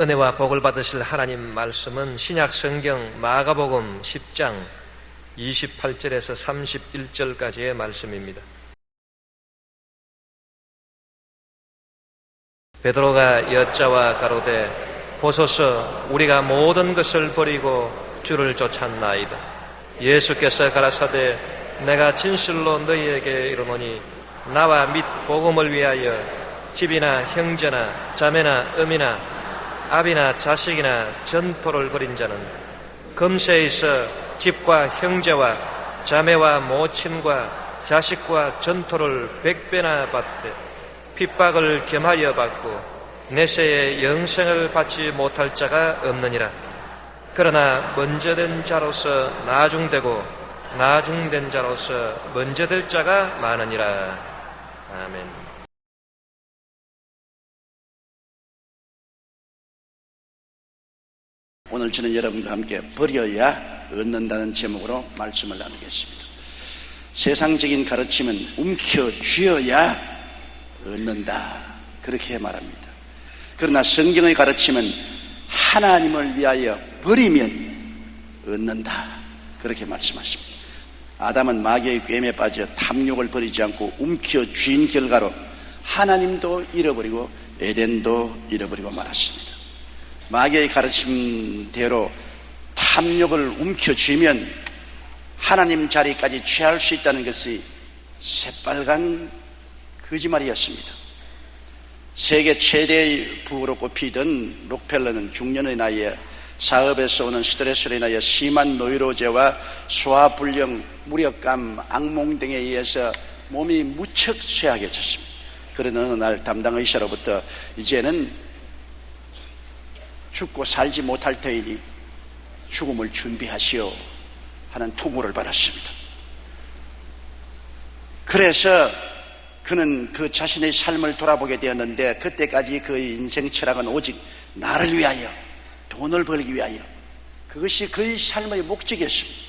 은혜와 복을 받으실 하나님 말씀은 신약 성경 마가복음 10장 28절에서 31절까지의 말씀입니다. 베드로가 여짜와 가로되 보소서 우리가 모든 것을 버리고 주를 쫓았나이다. 예수께서 가라사대 내가 진실로 너희에게 이르노니 나와 및 복음을 위하여 집이나 형제나 자매나 어미나 아비나 자식이나 전토를 벌인 자는 금세에 있어 집과 형제와 자매와 모친과 자식과 전토를 100배나 받되 핍박을 겸하여 받고 내세에 영생을 받지 못할 자가 없느니라. 그러나 먼저 된 자로서 나중되고 나중된 자로서 먼저 될 자가 많으니라. 아멘. 오늘 저는 여러분과 함께 버려야 얻는다는 제목으로 말씀을 나누겠습니다. 세상적인 가르침은 움켜쥐어야 얻는다, 그렇게 말합니다. 그러나 성경의 가르침은 하나님을 위하여 버리면 얻는다, 그렇게 말씀하십니다. 아담은 마귀의 꿰매에 빠져 탐욕을 버리지 않고 움켜쥔 결과로 하나님도 잃어버리고 에덴도 잃어버리고 말았습니다. 마귀의 가르침대로 탐욕을 움켜쥐면 하나님 자리까지 취할 수 있다는 것이 새빨간 거짓말이었습니다. 세계 최대의 부호로 꼽히던 록펠러는 중년의 나이에 사업에서 오는 스트레스로 인하여 심한 노이로제와 소화불량, 무력감, 악몽 등에 의해서 몸이 무척 쇠약해졌습니다. 그러나 어느 날 담당 의사로부터 이제는 죽고 살지 못할 터이니 죽음을 준비하시오 하는 통보를 받았습니다. 그래서 그는 그 자신의 삶을 돌아보게 되었는데 그때까지 그의 인생 철학은 오직 나를 위하여, 돈을 벌기 위하여, 그것이 그의 삶의 목적이었습니다.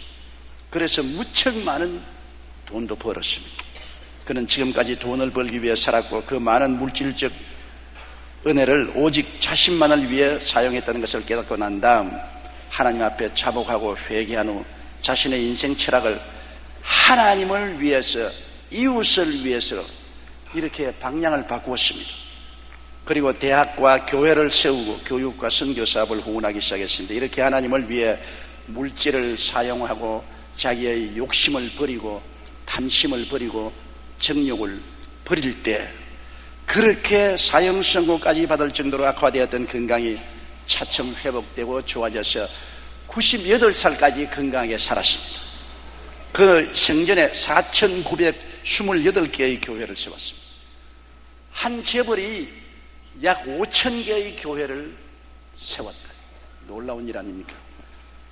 그래서 무척 많은 돈도 벌었습니다. 그는 지금까지 돈을 벌기 위해 살았고 그 많은 물질적 은혜를 오직 자신만을 위해 사용했다는 것을 깨닫고 난 다음 하나님 앞에 자복하고 회개한 후 자신의 인생 철학을 하나님을 위해서, 이웃을 위해서 이렇게 방향을 바꾸었습니다. 그리고 대학과 교회를 세우고 교육과 선교 사업을 후원하기 시작했습니다. 이렇게 하나님을 위해 물질을 사용하고 자기의 욕심을 버리고 탐심을 버리고 정욕을 버릴 때 그렇게 사형 선고까지 받을 정도로 악화되었던 건강이 차츰 회복되고 좋아져서 98살까지 건강하게 살았습니다. 그 생전에 4,928개의 교회를 세웠습니다. 한 재벌이 약 5,000개의 교회를 세웠다. 놀라운 일 아닙니까?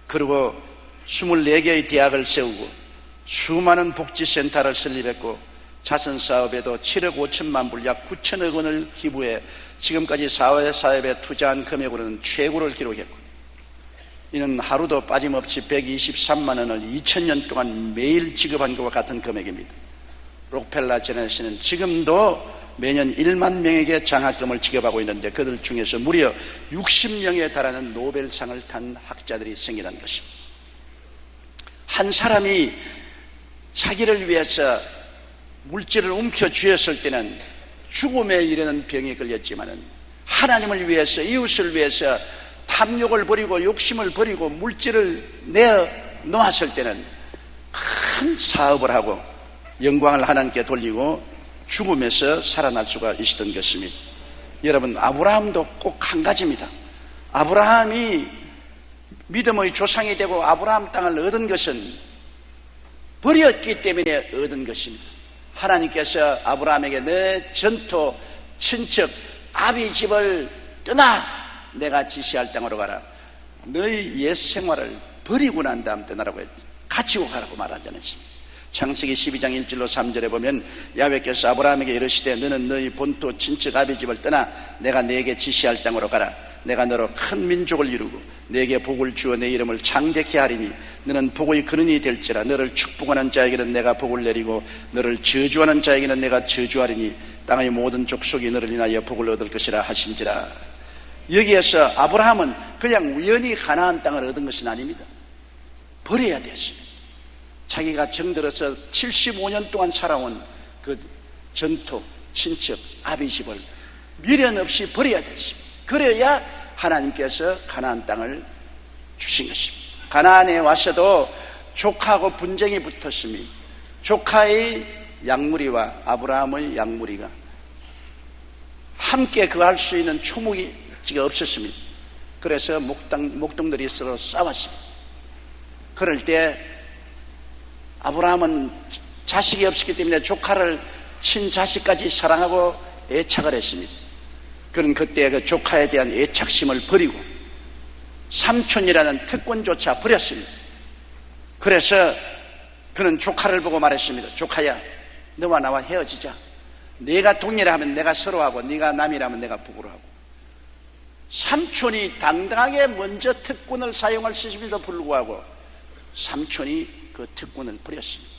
그리고 24개의 대학을 세우고 수많은 복지센터를 설립했고 자선사업에도 7억 5천만 불, 약 9천억 원을 기부해 지금까지 사회사업에 투자한 금액으로는 최고를 기록했고 이는 하루도 빠짐없이 123만 원을 2000년 동안 매일 지급한 것과 같은 금액입니다. 록펠러 제너시는 지금도 매년 1만 명에게 장학금을 지급하고 있는데 그들 중에서 무려 60명에 달하는 노벨상을 탄 학자들이 생기는 것입니다. 한 사람이 자기를 위해서 물질을 움켜쥐었을 때는 죽음에 이르는 병에 걸렸지만은 하나님을 위해서, 이웃을 위해서 탐욕을 버리고 욕심을 버리고 물질을 내놓았을 때는 큰 사업을 하고 영광을 하나님께 돌리고 죽음에서 살아날 수가 있었던 것입니다. 여러분, 아브라함도 꼭 한 가지입니다. 아브라함이 믿음의 조상이 되고 아브라함 땅을 얻은 것은 버렸기 때문에 얻은 것입니다. 하나님께서 아브라함에게 내 전토, 친척, 아비 집을 떠나 내가 지시할 땅으로 가라. 너희 옛 생활을 버리고 난 다음 떠나라고 했죠. 가지고 가라고 말하지 않았습니다. 창세기 12장 1절로 3절에 보면 야훼께서 아브라함에게 이르시되 너는 너희 본토 친척 아비 집을 떠나 내가 네게 지시할 땅으로 가라. 내가 너로 큰 민족을 이루고 네게 복을 주어 내 이름을 창대케 하리니 너는 복의 근원이 될지라. 너를 축복하는 자에게는 내가 복을 내리고 너를 저주하는 자에게는 내가 저주하리니 땅의 모든 족속이 너를 인하여 복을 얻을 것이라 하신지라. 여기에서 아브라함은 그냥 우연히 가나안 땅을 얻은 것은 아닙니다. 버려야 됐습니다. 자기가 정들어서 75년 동안 살아온 그 전토, 친척, 아비집을 미련 없이 버려야 됐습니다. 그래야 하나님께서 가나안 땅을 주신 것입니다. 가나안에 와서도 조카하고 분쟁이 붙었습니다. 조카의 양무리와 아브라함의 양무리가 함께 거할 수 있는 초목이가 없었습니다. 그래서 목동들이 서로 싸웠습니다. 그럴 때 아브라함은 자식이 없었기 때문에 조카를 친자식까지 사랑하고 애착을 했습니다. 그는 그때 그 조카에 대한 애착심을 버리고 삼촌이라는 특권조차 버렸습니다. 그래서 그는 조카를 보고 말했습니다. 조카야, 너와 나와 헤어지자. 네가 동일을 하면 내가 서로하고, 네가 남이라면 내가 북으로 하고. 삼촌이 당당하게 먼저 특권을 사용할 수 있음에도 불구하고 삼촌이 그 특권을 버렸습니다.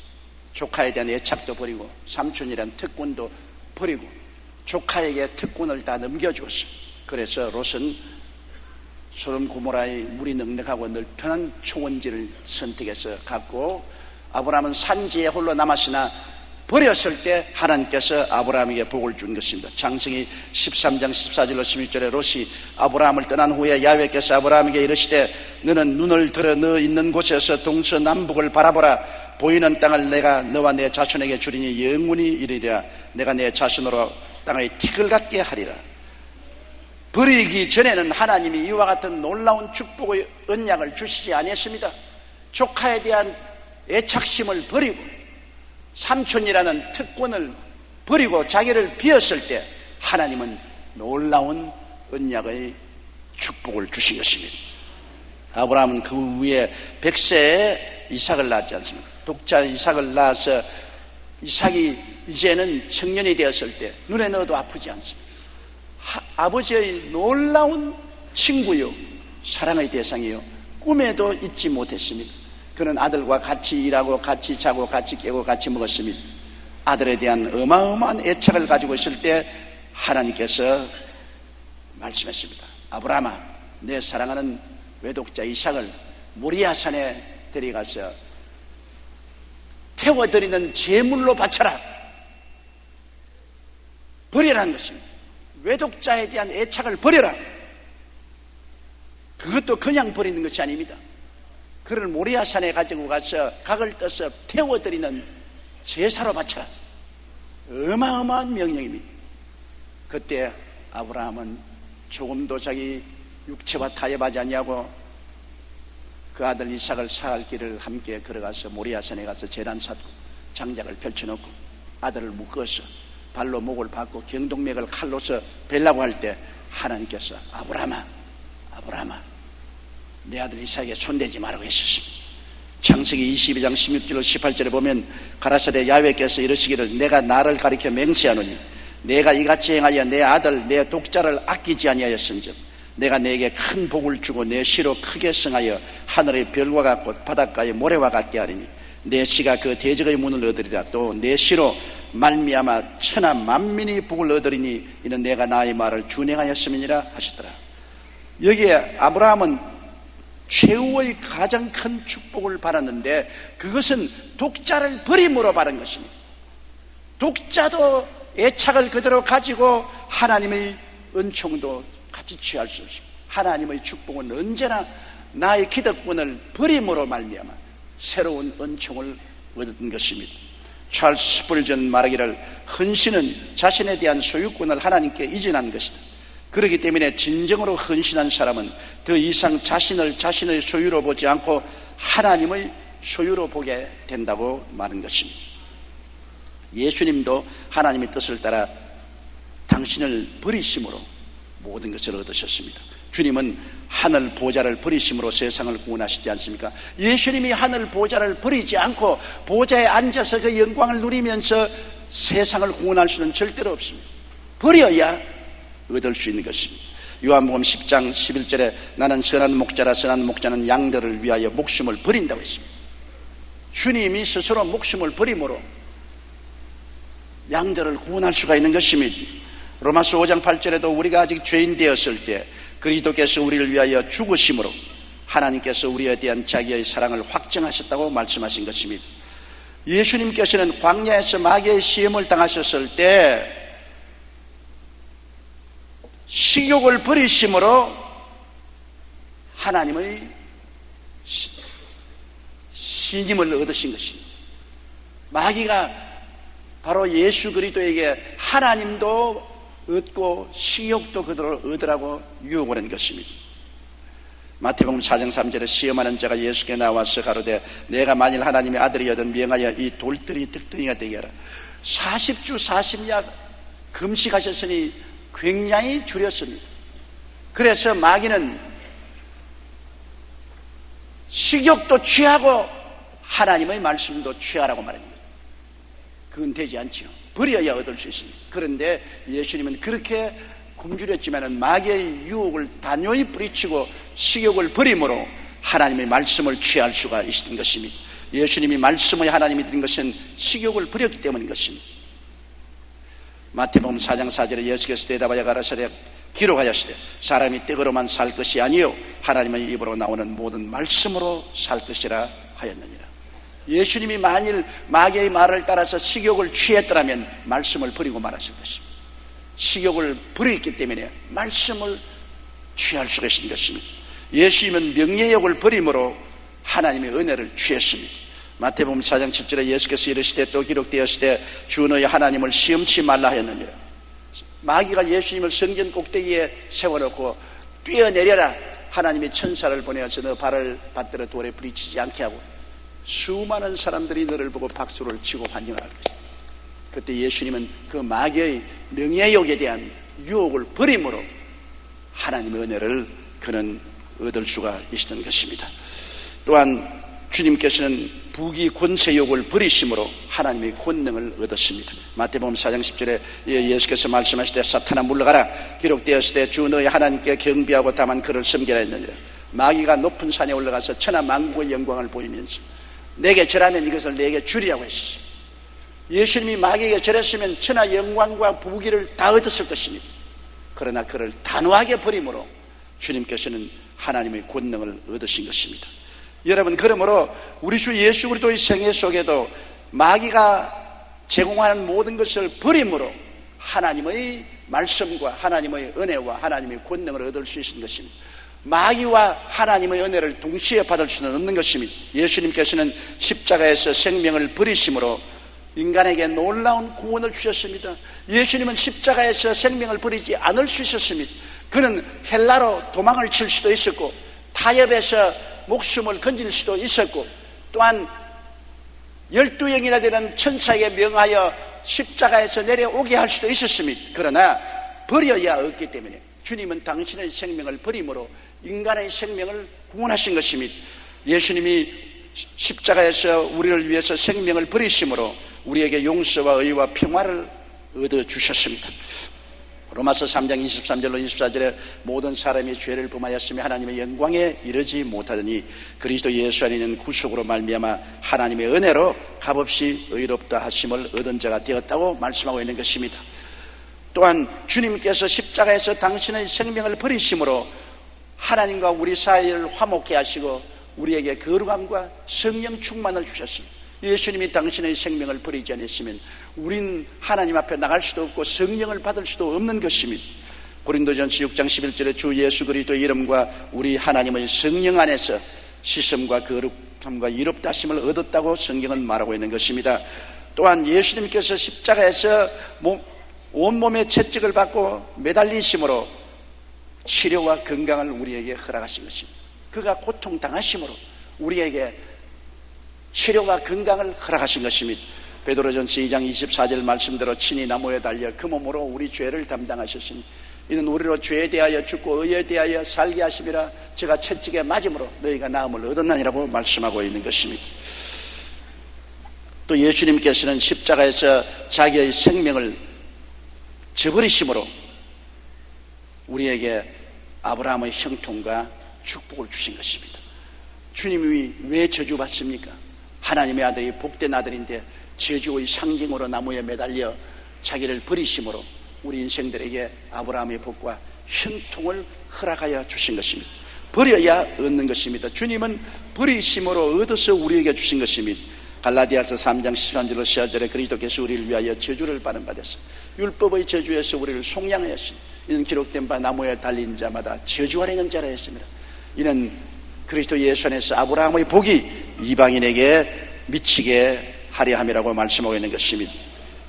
조카에 대한 애착도 버리고 삼촌이란 특권도 버리고 조카에게 특권을 다 넘겨주었습니다. 그래서 롯은 소돔 고모라의 물이 넉넉하고 넓편한 초원지를 선택해서 갔고, 아브라함은 산지에 홀로 남았으나 버렸을 때 하나님께서 아브라함에게 복을 준 것입니다. 창세기 13장 14절로 16절에 롯이 아브라함을 떠난 후에 야훼께서 아브라함에게 이르시되 너는 눈을 들어 너 있는 곳에서 동서남북을 바라보라. 보이는 땅을 내가 너와 내 자손에게 주리니 영원히 이르리라. 내가 내 자손으로 땅의 티끌 같게 하리라. 버리기 전에는 하나님이 이와 같은 놀라운 축복의 언약을 주시지 아니했습니다. 조카에 대한 애착심을 버리고 삼촌이라는 특권을 버리고 자기를 비웠을 때 하나님은 놀라운 언약의 축복을 주신 것입니다. 아브라함은 그 후에 100세에 이삭을 낳았지 않습니까? 독자 이삭을 낳아서 이삭이 이제는 청년이 되었을 때 눈에 넣어도 아프지 않습니다. 아버지의 놀라운 친구요, 사랑의 대상이요, 꿈에도 잊지 못했습니다. 그는 아들과 같이 일하고 같이 자고 같이 깨고 같이 먹었습니다. 아들에 대한 어마어마한 애착을 가지고 있을 때 하나님께서 말씀했습니다. 아브라함아, 내 사랑하는 외독자 이삭을 모리아산에 데려가서 태워드리는 제물로 바쳐라. 버리라는 것입니다. 외독자에 대한 애착을 버려라. 그것도 그냥 버리는 것이 아닙니다. 그를 모리아산에 가지고 가서 각을 떠서 태워드리는 제사로 바쳐라. 어마어마한 명령입니다. 그때 아브라함은 조금도 자기 육체와 타협하지 아니하고 그 아들 이삭을 사할 길을 함께 걸어가서 모리아산에 가서 제단 쌓고 장작을 펼쳐놓고 아들을 묶어서 발로 목을 박고 경동맥을 칼로서 벨라고 할 때 하나님께서 아브라함아, 아브라함아, 내 아들 이삭에게 손대지 말라고 했었습니다. 창세기 22장 16절로 18절에 보면 가라사대 야훼께서 이르시기를 내가 나를 가리켜 맹세하노니 내가 이같이 행하여 내 아들 내 독자를 아끼지 아니하였은즉 내가 내게 큰 복을 주고 내 씨로 크게 성하여 하늘의 별과 같고 바닷가의 모래와 같게 하리니 내 씨가 그 대적의 문을 얻으리라. 또 내 씨로 말미암아 천하 만민이 복을 얻으리니 이는 내가 나의 말을 준행하였음이니라 하시더라. 여기에 아브라함은 최후의 가장 큰 축복을 받았는데 그것은 독자를 버림으로 받은 것입니다. 독자도 애착을 그대로 가지고 하나님의 은총도 같이 취할 수 없습니다. 하나님의 축복은 언제나 나의 기득권을 버림으로 말미암아 새로운 은총을 얻은 것입니다. 찰스 스펄전 말하기를 헌신은 자신에 대한 소유권을 하나님께 이전한 것이다. 그렇기 때문에 진정으로 헌신한 사람은 더 이상 자신을 자신의 소유로 보지 않고 하나님의 소유로 보게 된다고 말한 것입니다. 예수님도 하나님의 뜻을 따라 당신을 버리심으로 모든 것을 얻으셨습니다. 주님은 하늘 보좌를 버리심으로 세상을 구원하시지 않습니까? 예수님이 하늘 보좌를 버리지 않고 보좌에 앉아서 그 영광을 누리면서 세상을 구원할 수는 절대로 없습니다. 버려야 얻을 수 있는 것입니다. 요한복음 10장 11절에 나는 선한 목자라 선한 목자는 양들을 위하여 목숨을 버린다고 했습니다. 주님이 스스로 목숨을 버림으로 양들을 구원할 수가 있는 것입니다. 로마서 5장 8절에도 우리가 아직 죄인 되었을 때 그리스도께서 우리를 위하여 죽으심으로 하나님께서 우리에 대한 자기의 사랑을 확증하셨다고 말씀하신 것입니다. 예수님께서는 광야에서 마귀의 시험을 당하셨을 때 식욕을 버리심으로 하나님의 신임을 얻으신 것입니다. 마귀가 바로 예수 그리스도에게 하나님도 얻고 식욕도 그대로 얻으라고 유혹을 한 것입니다. 마태복음 4장 3절에 시험하는 자가 예수께 나와서 가로되 내가 만일 하나님의 아들이거든 명하여 이 돌들이 들덩이가 되게 하라. 40주 40야 금식하셨으니 굉장히 줄였습니다. 그래서 마귀는 식욕도 취하고 하나님의 말씀도 취하라고 말합니다. 그건 되지 않지요. 버려야 얻을 수 있습니다. 그런데 예수님은 그렇게 굶주렸지만 마귀의 유혹을 단호히 뿌리치고 식욕을 버림으로 하나님의 말씀을 취할 수가 있었던 것입니다. 예수님이 말씀의 하나님이 된 것은 식욕을 버렸기 때문인 것입니다. 마태복음 4장 4절에 예수께서 대답하여 가라사대 기록하였으되 사람이 떡으로만 살 것이 아니요 하나님의 입으로 나오는 모든 말씀으로 살 것이라 하였느니라. 예수님이 만일 마귀의 말을 따라서 식욕을 취했더라면 말씀을 버리고 말았을 것입니다. 식욕을 버렸기 때문에 말씀을 취할 수가 있는 것입니다. 예수님은 명예욕을 버림으로 하나님의 은혜를 취했습니다. 마태복음 4장 7절에 예수께서 이르시되 또 기록되었으되 주 너희 하나님을 시험치 말라 하였느니라. 마귀가 예수님을 성전 꼭대기에 세워놓고 뛰어내려라, 하나님의 천사를 보내어서 너 발을 받들어 돌에 부딪히지 않게 하고 수많은 사람들이 너를 보고 박수를 치고 환영할 것이다. 그때 예수님은 그 마귀의 명예욕에 대한 유혹을 버림으로 하나님의 은혜를 그는 얻을 수가 있었던 것입니다. 또한 주님께서는 부귀 권세욕을 버리심으로 하나님의 권능을 얻었습니다. 마태복음 4장 10절에 예수께서 말씀하시되 사탄아 물러가라 기록되었을 때 주 너희 하나님께 경배하고 다만 그를 섬기라 했느니라. 마귀가 높은 산에 올라가서 천하 만국의 영광을 보이면서 내게 절하면 이것을 내게 주리라고 했습니다. 예수님이 마귀에게 절했으면 천하 영광과 부귀를 다 얻었을 것입니다. 그러나 그를 단호하게 버림으로 주님께서는 하나님의 권능을 얻으신 것입니다. 여러분, 그러므로 우리 주 예수 그리스도의 생애 속에도 마귀가 제공하는 모든 것을 버림으로 하나님의 말씀과 하나님의 은혜와 하나님의 권능을 얻을 수 있는 것입니다. 마귀와 하나님의 은혜를 동시에 받을 수는 없는 것입니다. 예수님께서는 십자가에서 생명을 버리심으로 인간에게 놀라운 구원을 주셨습니다. 예수님은 십자가에서 생명을 버리지 않을 수 있었습니다. 그는 헬라로 도망을 칠 수도 있었고 타협에서 목숨을 건질 수도 있었고 또한 12영이나 되는 천사에게 명하여 십자가에서 내려오게 할 수도 있었습니다. 그러나 버려야 없기 때문에 주님은 당신의 생명을 버림으로 인간의 생명을 구원하신 것입니다. 예수님이 십자가에서 우리를 위해서 생명을 버리심으로 우리에게 용서와 의와 평화를 얻어주셨습니다. 로마서 3장 23절로 24절에 모든 사람이 죄를 범하였으며 하나님의 영광에 이르지 못하더니 그리스도 예수 안에 있는 구속으로 말미암아 하나님의 은혜로 값없이 의롭다 하심을 얻은 자가 되었다고 말씀하고 있는 것입니다. 또한 주님께서 십자가에서 당신의 생명을 버리심으로 하나님과 우리 사이를 화목케 하시고 우리에게 거룩함과 성령 충만을 주셨습니다. 예수님이 당신의 생명을 버리지 않았으면 우린 하나님 앞에 나갈 수도 없고 성령을 받을 수도 없는 것입니다. 고린도전서 6장 11절에 주 예수 그리스도의 이름과 우리 하나님의 성령 안에서 씻음과 거룩함과 이롭다 하심을 얻었다고 성경은 말하고 있는 것입니다. 또한 예수님께서 십자가에서 온몸의 채찍을 받고 매달리심으로 치료와 건강을 우리에게 허락하신 것입니다. 그가 고통당하심으로 우리에게 치료와 건강을 허락하신 것입니다. 베드로전서 2장 24절 말씀대로 친히 나무에 달려 그 몸으로 우리 죄를 담당하셨으니 이는 우리로 죄에 대하여 죽고 의에 대하여 살게 하심이라 제가 채찍에 맞음으로 너희가 나음을 얻었나니라고 말씀하고 있는 것입니다. 또 예수님께서는 십자가에서 자기의 생명을 저버리심으로 우리에게 아브라함의 형통과 축복을 주신 것입니다. 주님이 왜 저주받습니까? 하나님의 아들이 복된 아들인데 저주의 상징으로 나무에 매달려 자기를 버리심으로 우리 인생들에게 아브라함의 복과 형통을 허락하여 주신 것입니다. 버려야 얻는 것입니다. 주님은 버리심으로 얻어서 우리에게 주신 것입니다. 갈라디아서 3장 13절로 14절에 그리스도께서 우리를 위하여 저주를 받은 바 되사 율법의 저주에서 우리를 속량하였으니 이는 기록된 바 나무에 달린 자마다 저주 아래 있는 자라 했습니다. 이는 그리스도 예수 안에서 아브라함의 복이 이방인에게 미치게 하려 함이라고 말씀하고 있는 것입니다.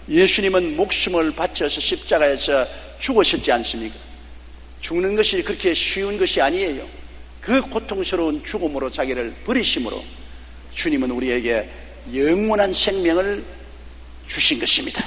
예수님은 목숨을 바쳐서 십자가에서 죽으셨지 않습니까? 죽는 것이 그렇게 쉬운 것이 아니에요. 그 고통스러운 죽음으로 자기를 버리심으로 주님은 우리에게 영원한 생명을 주신 것입니다.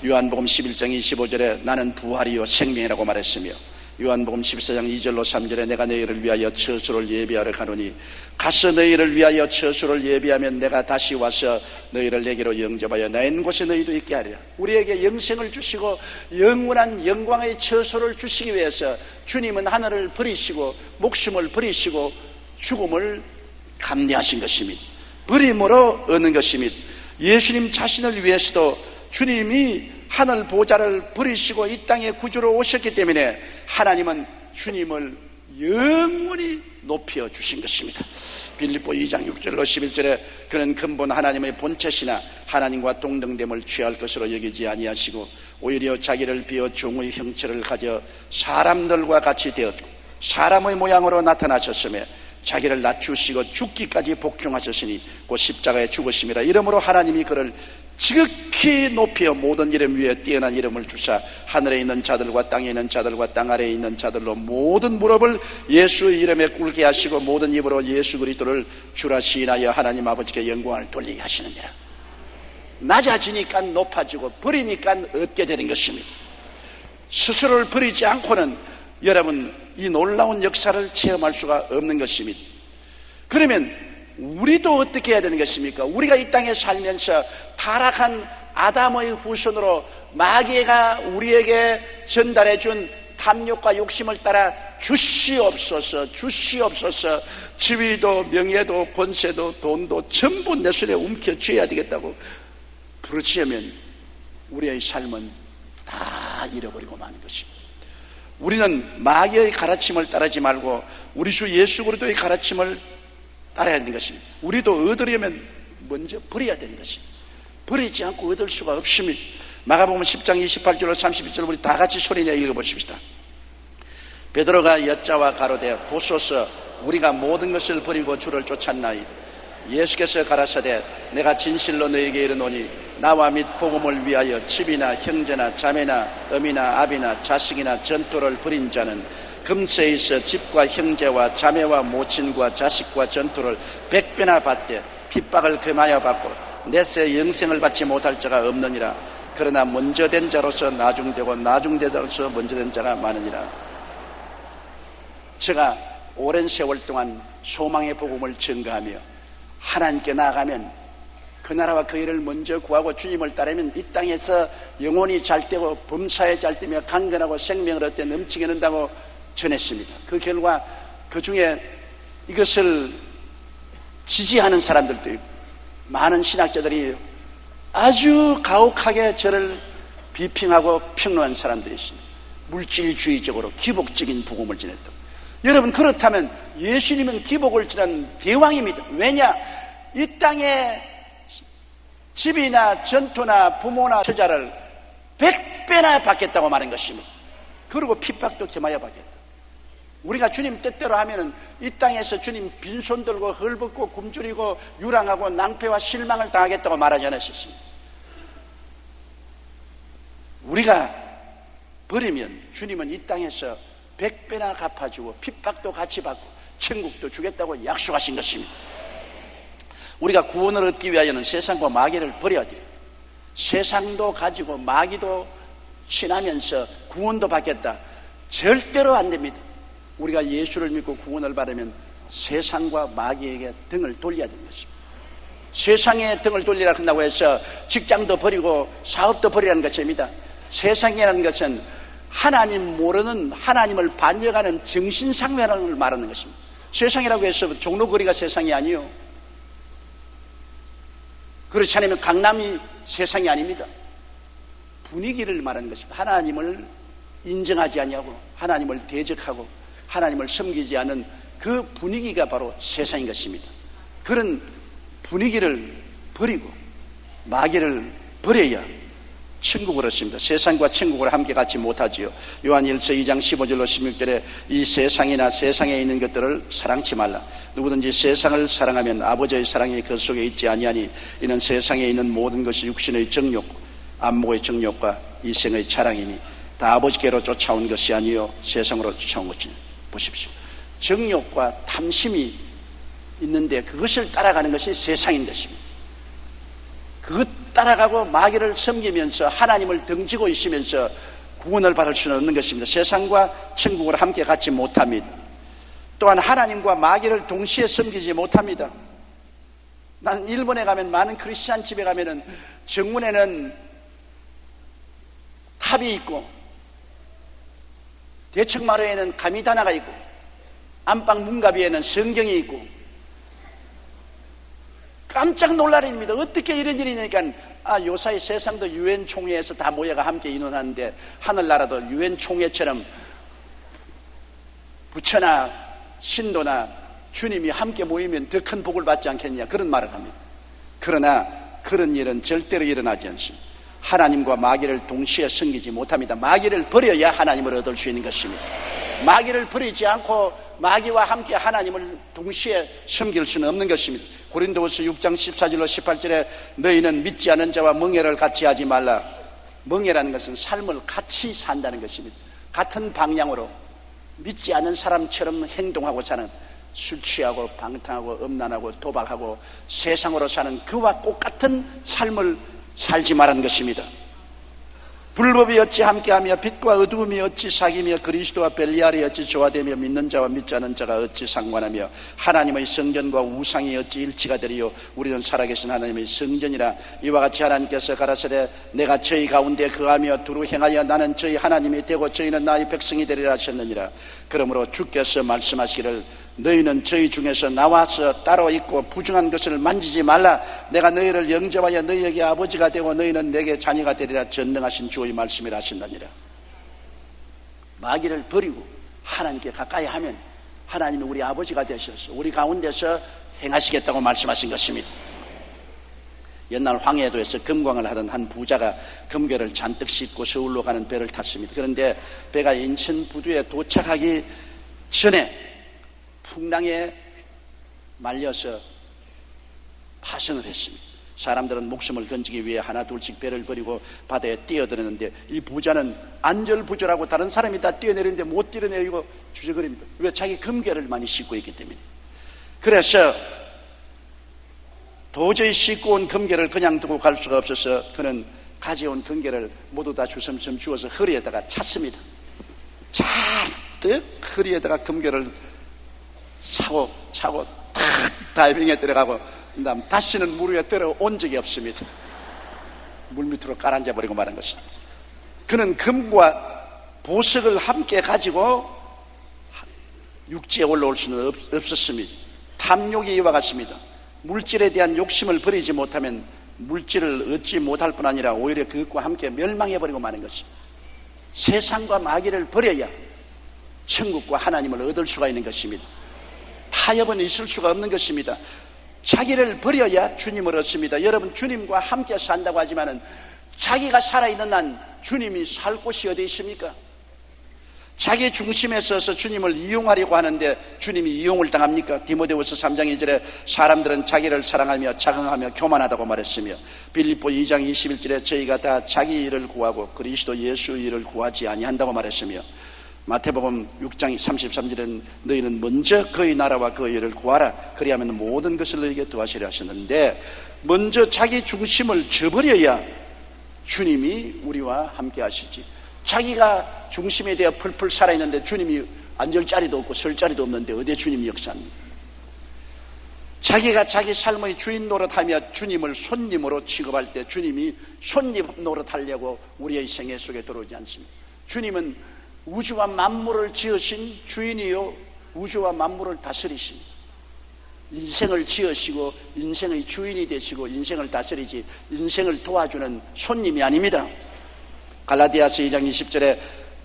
요한복음 11장 25절에 나는 부활이요 생명이라고 말했으며, 요한복음 14장 2절로 3절에 내가 너희를 위하여 처소를 예비하러 가노니 가서 너희를 위하여 처소를 예비하면 내가 다시 와서 너희를 내게로 영접하여 나 있는 곳에 너희도 있게 하리라. 우리에게 영생을 주시고 영원한 영광의 처소를 주시기 위해서 주님은 하늘을 버리시고 목숨을 버리시고 죽음을 감내하신 것입니다. 버림으로 얻는 것입니다. 예수님 자신을 위해서도 주님이 하늘 보좌를 버리시고 이 땅에 구주로 오셨기 때문에 하나님은 주님을 영원히 높여 주신 것입니다. 빌립보 2장 6절로 11절에 그는 근본 하나님의 본체시나 하나님과 동등됨을 취할 것으로 여기지 아니하시고 오히려 자기를 비어 종의 형체를 가져 사람들과 같이 되었고 사람의 모양으로 나타나셨으며 자기를 낮추시고 죽기까지 복종하셨으니 곧 십자가에 죽으심이라. 이러므로 하나님이 그를 지극히 높여 모든 이름 위에 뛰어난 이름을 주사 하늘에 있는 자들과 땅에 있는 자들과 땅 아래에 있는 자들로 모든 무릎을 예수의 이름에 꿇게 하시고 모든 입으로 예수 그리스도를 주라 시인하여 하나님 아버지께 영광을 돌리게 하시느니라. 낮아지니까 높아지고 버리니까 얻게 되는 것입니다. 스스로를 버리지 않고는 여러분 이 놀라운 역사를 체험할 수가 없는 것입니다. 그러면 우리도 어떻게 해야 되는 것입니까? 우리가 이 땅에 살면서 타락한 아담의 후손으로 마귀가 우리에게 전달해 준 탐욕과 욕심을 따라 주시옵소서 지위도 명예도 권세도 돈도 전부 내 손에 움켜쥐어야 되겠다고 부르짖으면 우리의 삶은 다 잃어버리고 마는 것입니다. 우리는 마귀의 가르침을 따르지 말고 우리 주 예수 그리스도의 가르침을 따라야 되는 것입니다. 우리도 얻으려면 먼저 버려야 되는 것입니다. 버리지 않고 얻을 수가 없습니다. 마가복음 10장 28절로 31절 우리 다 같이 소리내어 읽어보십시다. 베드로가 여자와 가로되 보소서 우리가 모든 것을 버리고 주를 쫓았나이다. 예수께서 가라사대 내가 진실로 너에게 이르노니 나와 및 복음을 위하여 집이나 형제나 자매나 어미나 아비나 자식이나 전토를 벌인 자는 금세에 있어 집과 형제와 자매와 모친과 자식과 전토를 100배나 받되 핍박을 금하여 받고 내세 영생을 받지 못할 자가 없느니라. 그러나 먼저 된 자로서 나중되고 나중된 자로서 먼저 된 자가 많으니라. 제가 오랜 세월 동안 소망의 복음을 전가하며 하나님께 나아가면 그 나라와 그 일을 먼저 구하고 주님을 따르면 이 땅에서 영혼이 잘 되고 범사에 잘 되며 강건하고 생명을 얻되 넘치게 된다고 전했습니다. 그 결과 그 중에 이것을 지지하는 사람들도 있고 많은 신학자들이 아주 가혹하게 저를 비평하고 평론한 사람들이 있습니다. 물질주의적으로 기복적인 복음을 전했다. 여러분 그렇다면 예수님은 기복을 전한 대왕입니다. 왜냐? 이 땅에 집이나 전투나 부모나 처자를 100배나 받겠다고 말한 것입니다. 그리고 핍박도 겸하여 받겠다. 우리가 주님 뜻대로 하면은 이 땅에서 주님 빈손 들고 헐벗고 굶주리고 유랑하고 낭패와 실망을 당하겠다고 말하지 않았습니다. 우리가 버리면 주님은 이 땅에서 100배나 갚아주고 핍박도 같이 받고 천국도 주겠다고 약속하신 것입니다. 우리가 구원을 얻기 위하여는 세상과 마귀를 버려야 돼요. 세상도 가지고 마귀도 친하면서 구원도 받겠다. 절대로 안 됩니다. 우리가 예수를 믿고 구원을 받으면 세상과 마귀에게 등을 돌려야 되는 것입니다. 세상에 등을 돌리라 한다고 해서 직장도 버리고 사업도 버리라는 것입니다. 세상이라는 것은 하나님 모르는 하나님을 반역하는 정신상면을 말하는 것입니다. 세상이라고 해서 종로거리가 세상이 아니요. 그렇지 않으면 강남이 세상이 아닙니다. 분위기를 말하는 것입니다. 하나님을 인정하지 아니하고 하나님을 대적하고 하나님을 섬기지 않는 그 분위기가 바로 세상인 것입니다. 그런 분위기를 버리고 마귀를 버려야 천국을 얻습니다. 세상과 천국을 함께 갖지 못하지요. 요한 1서 2장 15절로 16절에 이 세상이나 세상에 있는 것들을 사랑치 말라. 누구든지 세상을 사랑하면 아버지의 사랑이 그 속에 있지 아니하니 이는 세상에 있는 모든 것이 육신의 정욕, 안목의 정욕과 이생의 자랑이니 다 아버지께로 쫓아온 것이 아니요 세상으로 쫓아온 것이니. 보십시오. 정욕과 탐심이 있는데 그것을 따라가는 것이 세상인 것입니다. 그것 따라가고 마귀를 섬기면서 하나님을 등지고 있으면서 구원을 받을 수는 없는 것입니다. 세상과 천국을 함께 갖지 못합니다. 또한 하나님과 마귀를 동시에 섬기지 못합니다. 나는 일본에 가면 많은 크리스찬 집에 가면은 정문에는 탑이 있고 대청마루에는 가미다나가 있고 안방 문가비에는 성경이 있고 깜짝 놀랄 일입니다. 어떻게 이런 일이 있냐니까 요사이 세상도 유엔 총회에서 다 모여가 함께 인원하는데 하늘나라도 유엔 총회처럼 부처나 신도나 주님이 함께 모이면 더 큰 복을 받지 않겠냐 그런 말을 합니다. 그러나 그런 일은 절대로 일어나지 않습니다. 하나님과 마귀를 동시에 섬기지 못합니다. 마귀를 버려야 하나님을 얻을 수 있는 것입니다. 마귀를 버리지 않고 마귀와 함께 하나님을 동시에 섬길 수는 없는 것입니다. 고린도후서 6장 14절로 18절에 너희는 믿지 않은 자와 멍에를 같이 하지 말라. 멍에라는 것은 삶을 같이 산다는 것입니다. 같은 방향으로 믿지 않은 사람처럼 행동하고 사는, 술 취하고 방탕하고 음란하고 도박하고 세상으로 사는 그와 똑같은 삶을 살지 말라는 것입니다. 불법이 어찌 함께하며 빛과 어두움이 어찌 사귀며 그리스도와 벨리알이 어찌 조화되며 믿는 자와 믿지 않은 자가 어찌 상관하며 하나님의 성전과 우상이 어찌 일치가 되리요. 우리는 살아계신 하나님의 성전이라. 이와 같이 하나님께서 가라사대 내가 저희 가운데 거하며 두루 행하여 나는 저희 하나님이 되고 저희는 나의 백성이 되리라 하셨느니라. 그러므로 주께서 말씀하시기를 너희는 저희 중에서 나와서 따로 있고 부정한 것을 만지지 말라. 내가 너희를 영접하여 너희에게 아버지가 되고 너희는 내게 자녀가 되리라. 전능하신 주의 말씀이라 하신다니라. 마귀를 버리고 하나님께 가까이 하면 하나님이 우리 아버지가 되셔서 우리 가운데서 행하시겠다고 말씀하신 것입니다. 옛날 황해도에서 금광을 하던 한 부자가 금괴를 잔뜩 싣고 서울로 가는 배를 탔습니다. 그런데 배가 인천 부두에 도착하기 전에 풍랑에 말려서 파손을 했습니다. 사람들은 목숨을 건지기 위해 하나 둘씩 배를 버리고 바다에 뛰어들었는데 이 부자는 안절부절하고 다른 사람이 다 뛰어내리는데 못 뛰어내리고 주저거립니다. 왜? 자기 금괴를 많이 싣고 있기 때문에. 그래서 도저히 싣고 온 금괴를 그냥 두고 갈 수가 없어서 그는 가져온 금괴를 모두 다 주섬주섬 주워서 허리에다가 찼습니다. 잔뜩 허리에다가 금괴를 차고 다이빙에 들어가고 그다음 다시는 물 위에 들어온 적이 없습니다. 물 밑으로 깔아앉아 버리고 마는 것입니다. 그는 금과 보석을 함께 가지고 육지에 올라올 수는 없었습니다. 탐욕이 이와 같습니다. 물질에 대한 욕심을 버리지 못하면 물질을 얻지 못할 뿐 아니라 오히려 그것과 함께 멸망해버리고 마는 것입니다. 세상과 마귀를 버려야 천국과 하나님을 얻을 수가 있는 것입니다. 타협은 있을 수가 없는 것입니다. 자기를 버려야 주님을 얻습니다. 여러분, 주님과 함께 산다고 하지만은 자기가 살아있는 한 주님이 살 곳이 어디 있습니까? 자기 중심에 서서 주님을 이용하려고 하는데 주님이 이용을 당합니까? 디모데후서 3장 2절에 사람들은 자기를 사랑하며 자긍하며 교만하다고 말했으며 빌립보 2장 21절에 저희가 다 자기 일을 구하고 그리스도 예수 일을 구하지 아니한다고 말했으며 마태복음 6장 33절은 너희는 먼저 그의 나라와 그의 일을 구하라. 그리하면 모든 것을 너희에게 더하시려 하셨는데 먼저 자기 중심을 저버려야 주님이 우리와 함께 하시지. 자기가 중심에 대해 풀풀 살아있는데 주님이 앉을 자리도 없고 설 자리도 없는데 어디에 주님이 역사합니까? 자기가 자기 삶의 주인 노릇하며 주님을 손님으로 취급할 때 주님이 손님 노릇하려고 우리의 생애 속에 들어오지 않습니다. 주님은 우주와 만물을 지으신 주인이요 우주와 만물을 다스리십니다. 인생을 지으시고 인생의 주인이 되시고 인생을 다스리지 인생을 도와주는 손님이 아닙니다. 갈라디아서 2장 20절에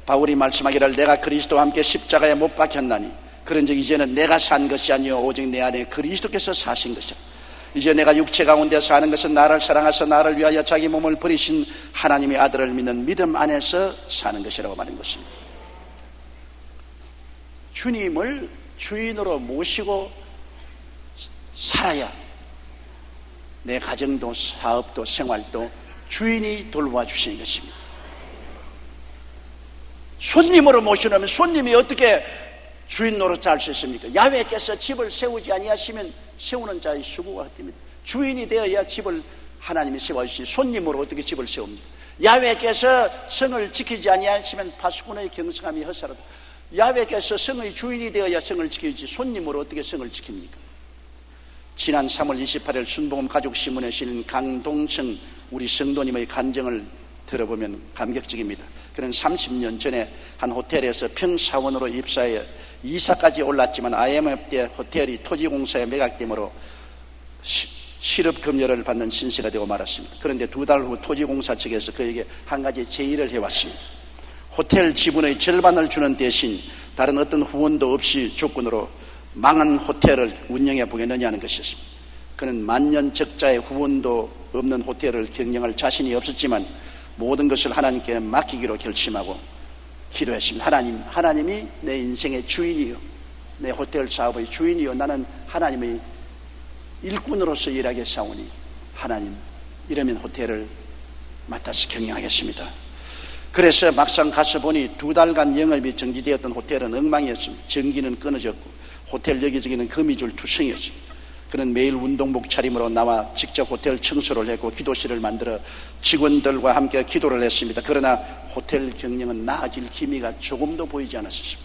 바울이 말씀하기를 내가 그리스도와 함께 십자가에 못 박혔나니 그런즉 이제는 내가 산 것이 아니요 오직 내 안에 그리스도께서 사신 것이라. 이제 내가 육체 가운데 사는 것은 나를 사랑하사 나를 위하여 자기 몸을 버리신 하나님의 아들을 믿는 믿음 안에서 사는 것이라고 말한 것입니다. 주님을 주인으로 모시고 살아야 내 가정도 사업도 생활도 주인이 돌봐 주시는 것입니다. 손님으로 모시려면 손님이 어떻게 주인 노릇 할 수 있습니까? 야훼께서 집을 세우지 아니하시면 세우는 자의 수고가 헛됩니다. 주인이 되어야 집을 하나님이 세워주시니 손님으로 어떻게 집을 세웁니까? 야훼께서 성을 지키지 아니하시면 파수꾼의 경성함이 헛사라도 야훼께서 성의 주인이 되어야 성을 지키지 손님으로 어떻게 성을 지킵니까? 지난 3월 28일 순복음 가족신문에 실린 강동청 우리 성도님의 간증을 들어보면 감격적입니다. 그는 30년 전에 한 호텔에서 평사원으로 입사해 이사까지 올랐지만 IMF 때 호텔이 토지공사에 매각됨으로 실업급여를 받는 신세가 되고 말았습니다. 그런데 2달 후 토지공사 측에서 그에게 한 가지 제의를 해왔습니다. 호텔 지분의 절반을 주는 대신 다른 어떤 후원도 없이 조건으로 망한 호텔을 운영해 보겠느냐는 것이었습니다. 그는 만년 적자의 후원도 없는 호텔을 경영할 자신이 없었지만 모든 것을 하나님께 맡기기로 결심하고 기도했습니다. 하나님이 내 인생의 주인이요 내 호텔 사업의 주인이요 나는 하나님의 일꾼으로서 일하겠사오니 하나님 이러면 호텔을 맡아서 경영하겠습니다. 그래서 막상 가서 보니 2달간 영업이 정지되었던 호텔은 엉망이었습니다. 전기는 끊어졌고 호텔 여기저기는 거미줄 투성이었습니다. 그는 매일 운동복 차림으로 나와 직접 호텔 청소를 했고 기도실을 만들어 직원들과 함께 기도를 했습니다. 그러나 호텔 경영은 나아질 기미가 조금도 보이지 않았습니다.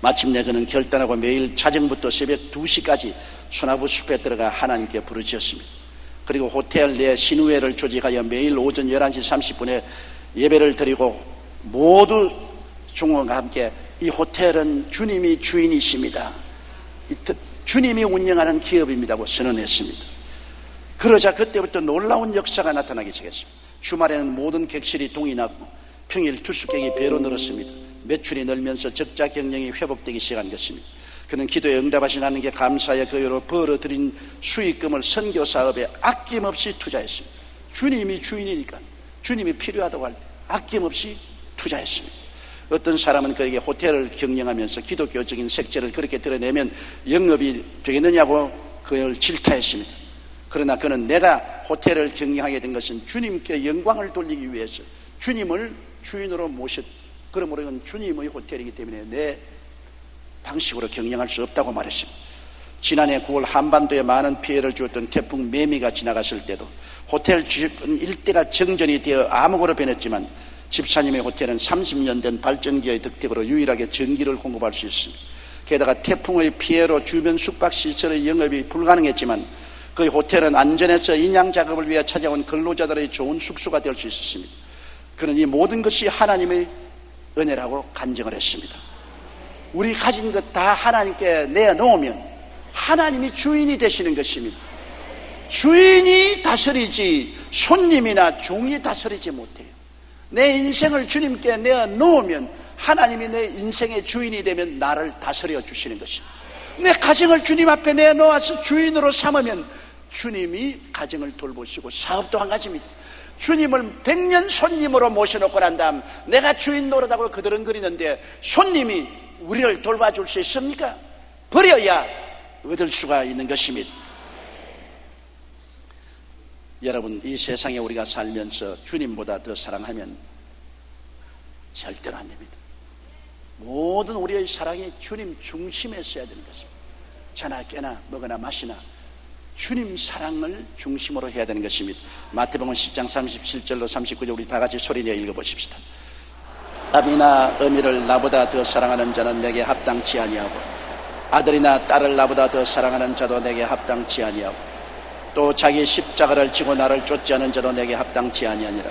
마침내 그는 결단하고 매일 자정부터 새벽 2시까지 소나무 숲에 들어가 하나님께 부르짖었습니다. 그리고 호텔 내 신우회를 조직하여 매일 오전 11시 30분에 예배를 드리고 모두 종업원과 함께 이 호텔은 주님이 주인이십니다. 주님이 운영하는 기업입니다고 선언했습니다. 그러자 그때부터 놀라운 역사가 나타나기 시작했습니다. 주말에는 모든 객실이 동이 났고 평일 투숙객이 배로 늘었습니다. 매출이 늘면서 적자 경영이 회복되기 시작한 것입니다. 그는 기도에 응답하신 하나님께 감사하여 그 여로 벌어들인 수익금을 선교 사업에 아낌없이 투자했습니다. 주님이 주인이니까 주님이 필요하다고 할 때 아낌없이 투자했습니다. 어떤 사람은 그에게 호텔을 경영하면서 기독교적인 색채를 그렇게 드러내면 영업이 되겠느냐고 그를 질타했습니다. 그러나 그는 내가 호텔을 경영하게 된 것은 주님께 영광을 돌리기 위해서 주님을 주인으로 그러므로 이건 주님의 호텔이기 때문에 내 방식으로 경영할 수 없다고 말했습니다. 지난해 9월 한반도에 많은 피해를 주었던 태풍 매미가 지나갔을 때도 호텔 주식은 일대가 정전이 되어 암흑으로 변했지만 집사님의 호텔은 30년 된 발전기의 덕택으로 유일하게 전기를 공급할 수 있습니다. 게다가 태풍의 피해로 주변 숙박시설의 영업이 불가능했지만 그 호텔은 안전해서 인양 작업을 위해 찾아온 근로자들의 좋은 숙소가 될 수 있었습니다. 그는 이 모든 것이 하나님의 은혜라고 간증을 했습니다. 우리 가진 것 다 하나님께 내놓으면 하나님이 주인이 되시는 것입니다. 주인이 다스리지 손님이나 종이 다스리지 못해요. 내 인생을 주님께 내어놓으면 하나님이 내 인생의 주인이 되면 나를 다스려 주시는 것입니다. 내 가정을 주님 앞에 내놓아서 주인으로 삼으면 주님이 가정을 돌보시고 사업도 한 가지입니다. 주님을 100년 손님으로 모셔놓고 난 다음 내가 주인 노릇하고 그드렁거리는데 손님이 우리를 돌봐줄 수 있습니까? 버려야 얻을 수가 있는 것입니다. 여러분, 이 세상에 우리가 살면서 주님보다 더 사랑하면 절대로 안 됩니다. 모든 우리의 사랑이 주님 중심에 있어야 되는 것입니다. 자나 깨나 먹으나 마시나 주님 사랑을 중심으로 해야 되는 것입니다. 마태복음 10장 37절로 39절 우리 다 같이 소리내어 읽어보십시다. 아비나 어미를 나보다 더 사랑하는 자는 내게 합당치 아니하고 아들이나 딸을 나보다 더 사랑하는 자도 내게 합당치 아니하고 또 자기 십자가를 지고 나를 쫓지 않은 자도 내게 합당치 아니하니라.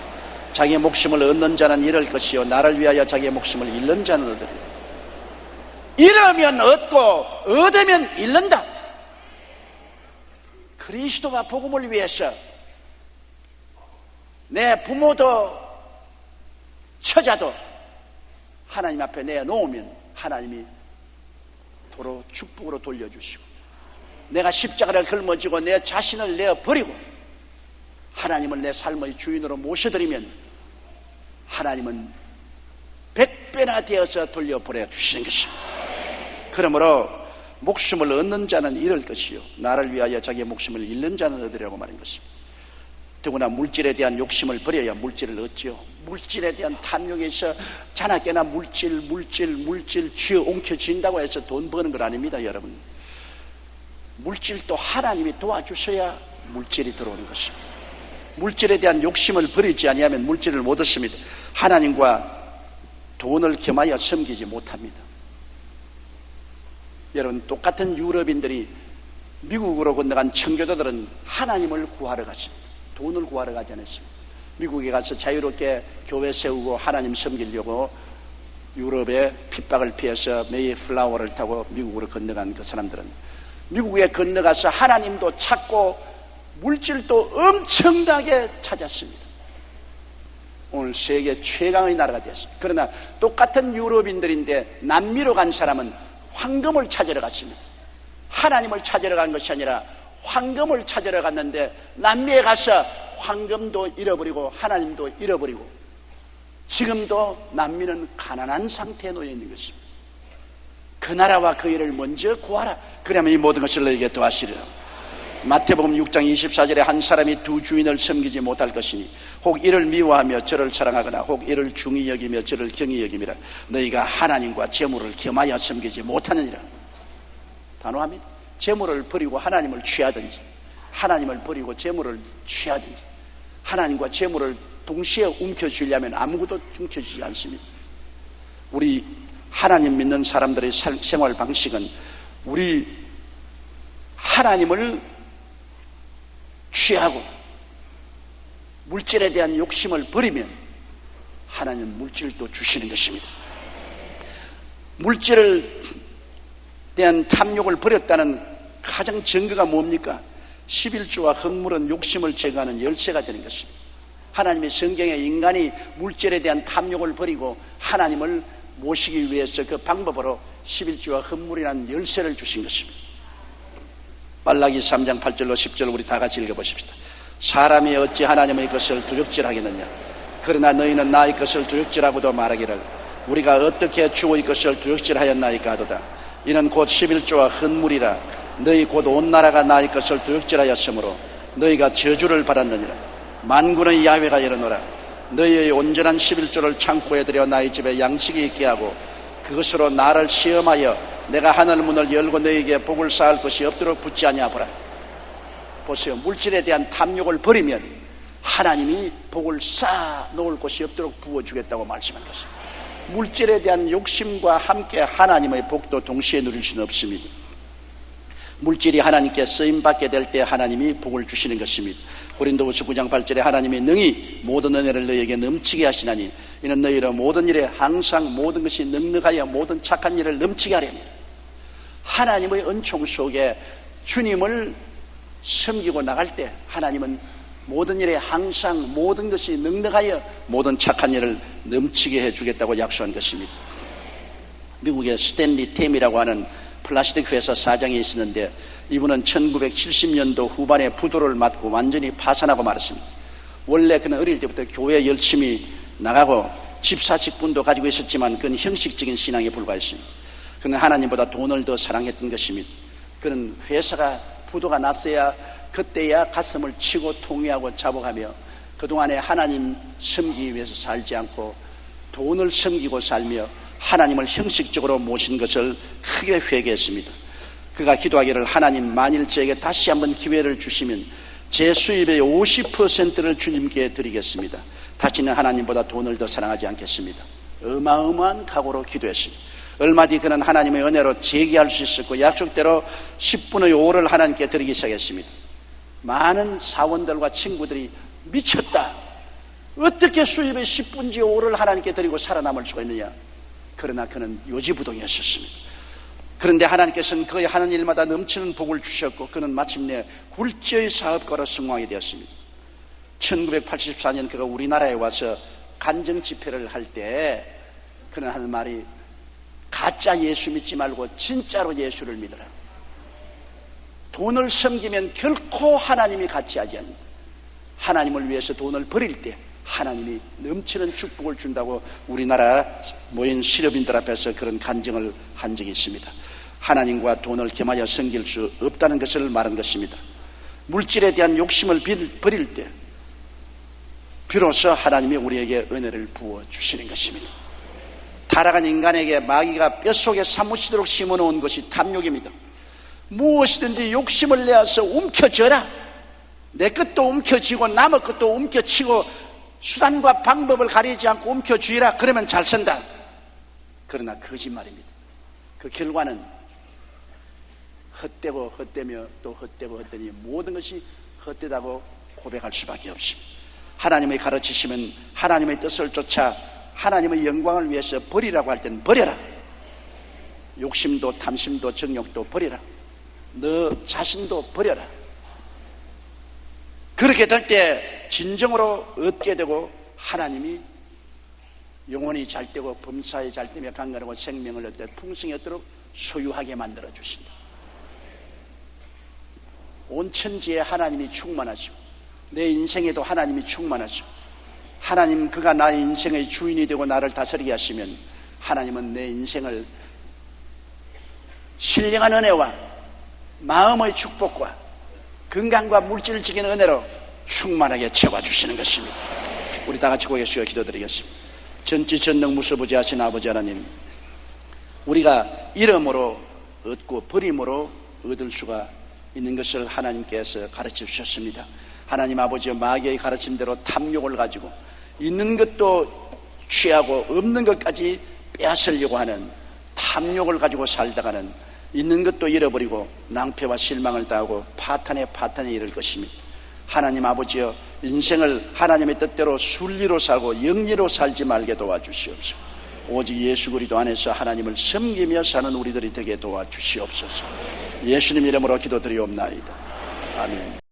자기 목숨을 얻는 자는 잃을 것이요 나를 위하여 자기의 목숨을 잃는 자는 얻으리라. 잃으면 얻고 얻으면 잃는다. 그리스도와 복음을 위해서 내 부모도 처자도 하나님 앞에 내놓으면 하나님이 도로 축복으로 돌려주시고, 내가 십자가를 걸머지고 내 자신을 내어버리고 하나님을 내 삶의 주인으로 모셔드리면 하나님은 100배나 되어서 돌려보내 주시는 것입니다. 그러므로 목숨을 얻는 자는 잃을 것이요 나를 위하여 자기의 목숨을 잃는 자는 얻으려고 말인 것입니다. 더구나 물질에 대한 욕심을 버려야 물질을 얻지요. 물질에 대한 탐욕에서 자나깨나 물질 쥐어 옮겨진다고 해서 돈 버는 건 아닙니다. 여러분, 물질도 하나님이 도와주셔야 물질이 들어오는 것입니다. 물질에 대한 욕심을 버리지 아니하면 물질을 못 얻습니다. 하나님과 돈을 겸하여 섬기지 못합니다. 여러분, 똑같은 유럽인들이 미국으로 건너간 청교도들은 하나님을 구하러 갔습니다. 돈을 구하러 가지 않았습니다. 미국에 가서 자유롭게 교회 세우고 하나님 섬기려고 유럽의 핍박을 피해서 메이플라워를 타고 미국으로 건너간 그 사람들은 미국에 건너가서 하나님도 찾고 물질도 엄청나게 찾았습니다. 오늘 세계 최강의 나라가 됐습니다. 그러나 똑같은 유럽인들인데 남미로 간 사람은 황금을 찾으러 갔습니다. 하나님을 찾으러 간 것이 아니라 황금을 찾으러 갔는데 남미에 가서 황금도 잃어버리고 하나님도 잃어버리고 지금도 남미는 가난한 상태에 놓여 있는 것입니다. 그 나라와 그 일을 먼저 구하라. 그러면 이 모든 것을 너에게 더하시리라. 마태복음 6장 24절에 한 사람이 두 주인을 섬기지 못할 것이니 혹 이를 미워하며 저를 사랑하거나 혹 이를 중히 여기며 저를 경히 여김이라. 너희가 하나님과 재물을 겸하여 섬기지 못하느니라. 단호합니다. 재물을 버리고 하나님을 취하든지 하나님을 버리고 재물을 취하든지 하나님과 재물을 동시에 움켜쥐려면 아무것도 움켜쥐지 않습니다. 우리 하나님 믿는 사람들의 생활 방식은 우리 하나님을 취하고 물질에 대한 욕심을 버리면 하나님은 물질도 주시는 것입니다. 물질에 대한 탐욕을 버렸다는 가장 증거가 뭡니까? 11조와 흙물은 욕심을 제거하는 열쇠가 되는 것입니다. 하나님의 성경에 인간이 물질에 대한 탐욕을 버리고 하나님을 모시기 위해서 그 방법으로 11조와 흙물이라는 열쇠를 주신 것입니다. 말라기 3장 8절로 10절 우리 다 같이 읽어보십시다. 사람이 어찌 하나님의 것을 두렵질하겠느냐? 그러나 너희는 나의 것을 두렵질하고도 말하기를 우리가 어떻게 주의 것을 두렵질하였나이까 하도다. 이는 곧 11조와 흙물이라. 너희 곧 온 나라가 나의 것을 두렵질하였으므로 너희가 저주를 받았느니라. 만군의 야훼가 이르노라. 너희의 온전한 11조를 창고에 들여 나의 집에 양식이 있게 하고 그것으로 나를 시험하여 내가 하늘 문을 열고 너희에게 복을 쌓을 것이 없도록 붙지 아니하보라. 보세요. 물질에 대한 탐욕을 버리면 하나님이 복을 쌓아 놓을 것이 없도록 부어주겠다고 말씀한 것입니다. 물질에 대한 욕심과 함께 하나님의 복도 동시에 누릴 수는 없습니다. 물질이 하나님께 쓰임받게 될 때 하나님이 복을 주시는 것입니다. 고린도후서 9장 8절에 하나님이 능히 모든 은혜를 너희에게 넘치게 하시나니 이는 너희로 모든 일에 항상 모든 것이 넉넉하여 모든 착한 일을 넘치게 하렵니다. 하나님의 은총 속에 주님을 섬기고 나갈 때 하나님은 모든 일에 항상 모든 것이 넉넉하여 모든 착한 일을 넘치게 해주겠다고 약속한 것입니다. 미국의 스탠리 템이라고 하는 플라스틱 회사 사장이 있었는데 이분은 1970년도 후반에 부도를 맞고 완전히 파산하고 말았습니다. 원래 그는 어릴 때부터 교회 열심히 나가고 집사 직분도 가지고 있었지만 그는 형식적인 신앙에 불과했습니다. 그는 하나님보다 돈을 더 사랑했던 것입니다. 그는 회사가 부도가 났어야 그때야 가슴을 치고 통회하고 자복하며 그동안에 하나님 섬기기 위해서 살지 않고 돈을 섬기고 살며 하나님을 형식적으로 모신 것을 크게 회개했습니다. 그가 기도하기를 하나님 만일 저에게 다시 한번 기회를 주시면 제 수입의 50%를 주님께 드리겠습니다. 다시는 하나님보다 돈을 더 사랑하지 않겠습니다. 어마어마한 각오로 기도했습니다. 얼마 뒤 그는 하나님의 은혜로 재기할 수 있었고 약속대로 10분의 5를 하나님께 드리기 시작했습니다. 많은 사원들과 친구들이 미쳤다. 어떻게 수입의 10분의 5를 하나님께 드리고 살아남을 수가 있느냐. 그러나 그는 요지부동이었습니다. 그런데 하나님께서는 그의 하는 일마다 넘치는 복을 주셨고 그는 마침내 굴지의 사업가로 성공하게 되었습니다. 1984년 그가 우리나라에 와서 간증 집회를 할 때 그는 하는 말이 가짜 예수 믿지 말고 진짜로 예수를 믿으라. 돈을 섬기면 결코 하나님이 같이 하지 않는다. 하나님을 위해서 돈을 버릴 때 하나님이 넘치는 축복을 준다고 우리나라 모인 실업인들 앞에서 그런 간증을 한 적이 있습니다. 하나님과 돈을 겸하여 섬길 수 없다는 것을 말한 것입니다. 물질에 대한 욕심을 버릴 때 비로소 하나님이 우리에게 은혜를 부어주시는 것입니다. 타락한 인간에게 마귀가 뼛속에 사무치도록 심어놓은 것이 탐욕입니다. 무엇이든지 욕심을 내어서 움켜쥐어라. 내 것도 움켜쥐고 남의 것도 움켜쥐고 수단과 방법을 가리지 않고 움켜쥐라. 그러면 잘 산다. 그러나 거짓말입니다. 그 결과는 헛되고 헛되며 또 헛되고 헛되니 모든 것이 헛되다고 고백할 수밖에 없습니다. 하나님의 가르치시면 하나님의 뜻을 쫓아 하나님의 영광을 위해서 버리라고 할 때는 버려라. 욕심도 탐심도 정욕도 버려라. 너 자신도 버려라. 그렇게 될 때 진정으로 얻게 되고 하나님이 영혼이 잘 되고 범사에 잘 되며 강건하고 생명을 얻되 풍성히 얻도록 소유하게 만들어 주신다. 온 천지에 하나님이 충만하시고 내 인생에도 하나님이 충만하시고 하나님 그가 나의 인생의 주인이 되고 나를 다스리게 하시면 하나님은 내 인생을 신령한 은혜와 마음의 축복과 건강과 물질적인 은혜로 충만하게 채워주시는 것입니다. 우리 다 같이 고개 숙여 기도드리겠습니다. 전지전능 무소부지하신 아버지 하나님, 우리가 잃음으로 얻고 버림으로 얻을 수가 있는 것을 하나님께서 가르쳐 주셨습니다. 하나님 아버지의 마귀의 가르침대로 탐욕을 가지고 있는 것도 취하고 없는 것까지 빼앗으려고 하는 탐욕을 가지고 살다가는 있는 것도 잃어버리고 낭패와 실망을 당하고 파탄에 이를 것입니다. 하나님 아버지여, 인생을 하나님의 뜻대로 순리로 살고 영리로 살지 말게 도와주시옵소서. 오직 예수 그리스도 안에서 하나님을 섬기며 사는 우리들이 되게 도와주시옵소서. 예수님 이름으로 기도드리옵나이다. 아멘.